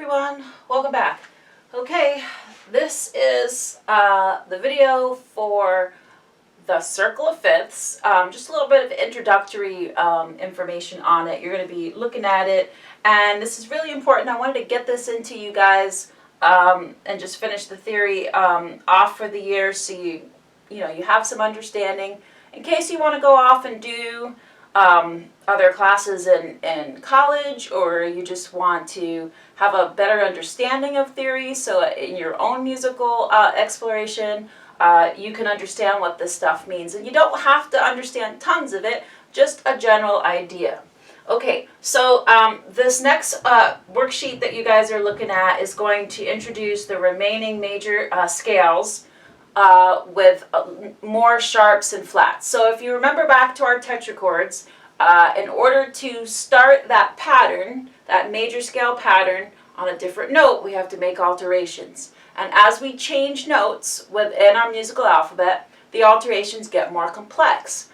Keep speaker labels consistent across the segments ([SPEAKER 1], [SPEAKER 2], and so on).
[SPEAKER 1] everyone, welcome back. Okay, this is the video for the circle of fifths. Just a little bit of introductory information on it. You're going to be looking at it, and this is really important. I wanted to get this into you guys and just finish the theory off for the year, so you have some understanding in case you want to go off and do other classes in college, or you just want to have a better understanding of theory, so in your own musical exploration you can understand what this stuff means. And you don't have to understand tons of it, just a general idea. Okay, so this next worksheet that you guys are looking at is going to introduce the remaining major scales with more sharps and flats. So if you remember back to our tetrachords, in order to start that pattern, that major scale pattern on a different note, we have to make alterations. And as we change notes within our musical alphabet, the alterations get more complex.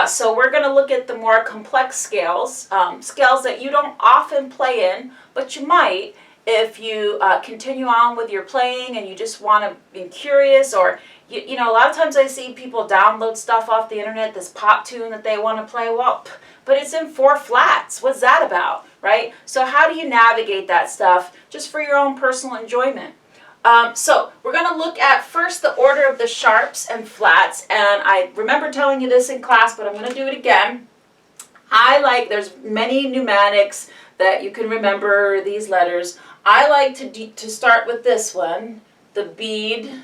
[SPEAKER 1] So we're going to look at the more complex scales, scales that you don't often play in, but you might if you continue on with your playing and you just want to be curious, or you know, a lot of times I see people download stuff off the internet, this pop tune that they want to play. Well, but it's in 4 flats. What's that about, right? So how do you navigate that stuff just for your own personal enjoyment? So we're going to look at first the order of the sharps and flats, and I remember telling you this in class, but I'm going to do it again. There's many mnemonics that you can remember these letters. I like to start with this one, the bead,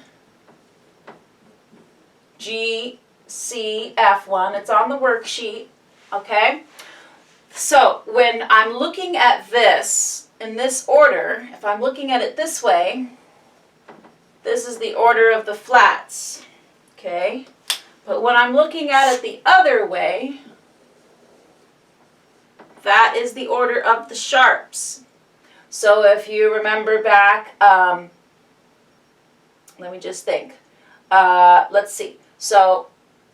[SPEAKER 1] G, C, F one. It's on the worksheet, okay? So when I'm looking at this in this order, if I'm looking at it this way, this is the order of the flats, okay? But when I'm looking at it the other way, that is the order of the sharps. So if you remember back, let me just think. Let's see. So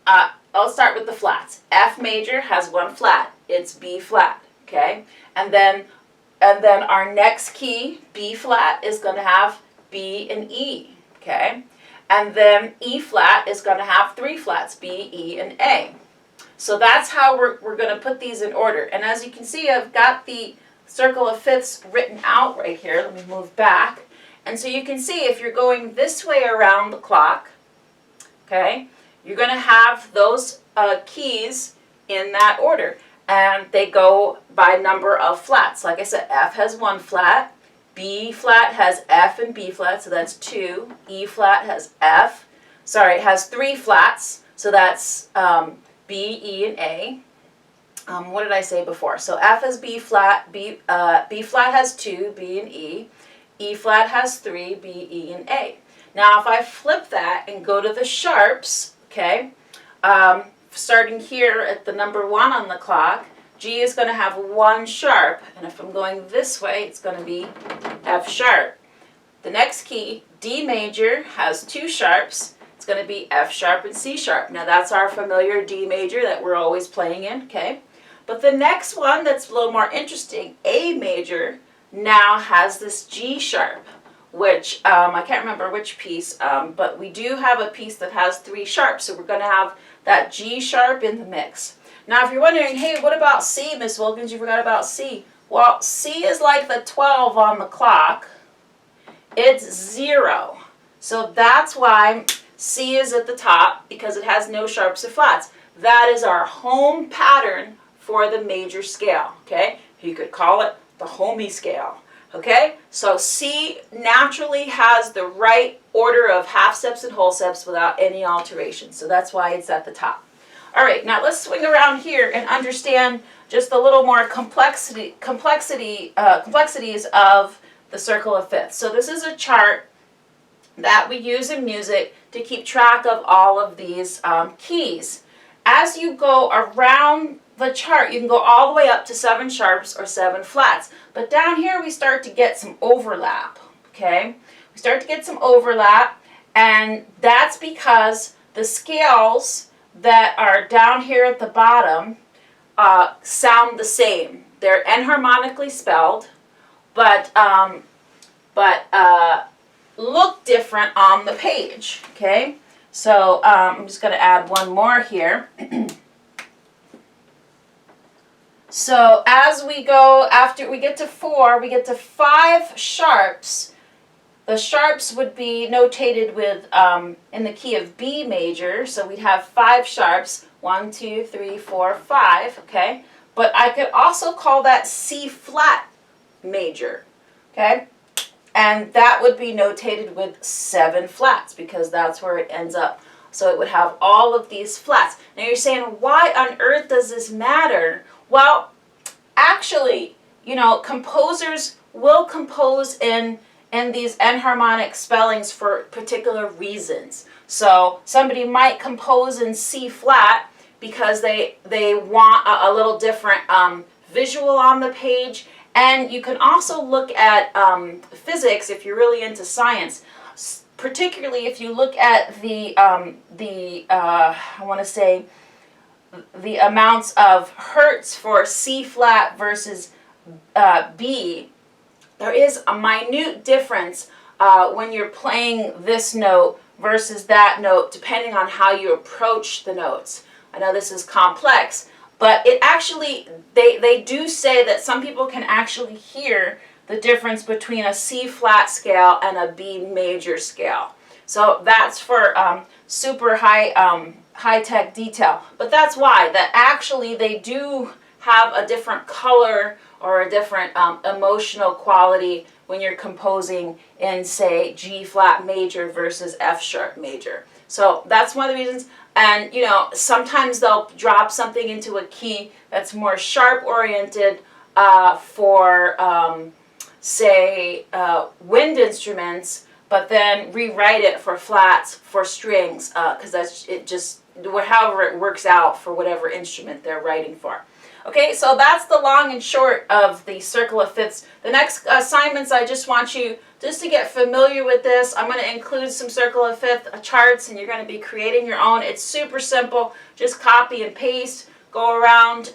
[SPEAKER 1] I'll start with the flats. F major has 1 flat. It's B flat, okay? And then our next key, B flat, is going to have B and E, okay? And then E flat is going to have 3 flats, B, E, and A. So that's how we're going to put these in order. And as you can see, I've got the circle of fifths written out right here. Let me move back. And so you can see if you're going this way around the clock, okay, you're going to have those keys in that order. And they go by number of flats. Like I said, F has 1 flat. B flat has F and B flat, so that's 2. E flat has has 3 flats, so that's B, E, and A. What did I say before? So F has B flat, B flat has 2, B and E. E flat has 3, B, E, and A. Now if I flip that and go to the sharps, okay, starting here at the number 1 on the clock, G is going to have 1 sharp, and if I'm going this way, it's going to be F sharp. The next key, D major, has 2 sharps. It's going to be F sharp and C sharp. Now that's our familiar D major that we're always playing in, okay? But the next one that's a little more interesting, A major, now has this G sharp, which I can't remember which piece, but we do have a piece that has 3 sharps, so we're going to have that G sharp in the mix. Now if you're wondering, hey, what about C, Miss Wilkins? You forgot about C. Well, C is like the 12 on the clock. It's 0. So that's why C is at the top, because it has no sharps or flats. That is our home pattern for the major scale, okay? You could call it the homey scale, okay? So C naturally has the right order of half steps and whole steps without any alteration. So that's why it's at the top. All right, now let's swing around here and understand just a little more complexities of the circle of fifths. So this is a chart that we use in music to keep track of all of these keys. As you go around the chart, you can go all the way up to 7 sharps or 7 flats. But down here we start to get some overlap, okay? We start to get some overlap, and that's because the scales that are down here at the bottom sound the same. They're enharmonically spelled, but but look different on the page, okay? So I'm just going to add one more here. So as we go, after we get to 4, we get to 5 sharps. The sharps would be notated with in the key of B major, so we'd have 5 sharps, 1, 2, 3, 4, 5, okay? But I could also call that C flat major, okay? And that would be notated with 7 flats because that's where it ends up. So it would have all of these flats. Now you're saying, why on earth does this matter? Well, actually, you know, composers will compose in these enharmonic spellings for particular reasons. So somebody might compose in C flat because they want a little different visual on the page. And you can also look at physics if you're really into science. Particularly if you look at the I want to say the amounts of hertz for C flat versus B, there is a minute difference when you're playing this note versus that note, depending on how you approach the notes. I know this is complex, but it actually, they do say that some people can actually hear the difference between a C flat scale and a B major scale. So that's for super high-tech detail. But that's why, that actually they do have a different color or a different emotional quality when you're composing in, say, G flat major versus F sharp major. So that's one of the reasons. And, you know, sometimes they'll drop something into a key that's more sharp oriented for say, wind instruments, but then rewrite it for flats for strings, because that's it, just however it works out for whatever instrument they're writing for. Okay, so that's the long and short of the circle of fifths. The next assignments, I just want you just to get familiar with this. I'm going to include some circle of fifth charts, and you're going to be creating your own. It's super simple. Just copy and paste, go around,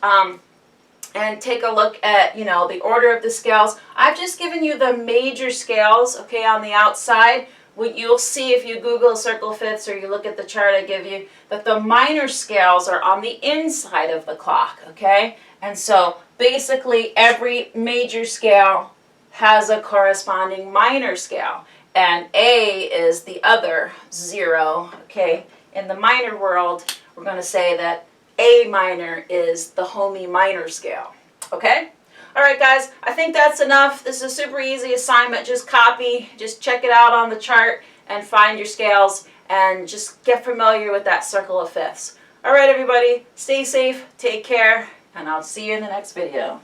[SPEAKER 1] and take a look at, you know, the order of the scales. I've just given you the major scales, okay, on the outside. What you'll see if you Google circle fifths or you look at the chart I give you, that the minor scales are on the inside of the clock, okay? And so basically every major scale has a corresponding minor scale, and A is the other 0, okay? In the minor world, we're going to say that A minor is the homey minor scale, okay? All right, guys, I think that's enough. This is a super easy assignment. Just copy, just check it out on the chart and find your scales and just get familiar with that circle of fifths. All right, everybody, stay safe, take care, and I'll see you in the next video.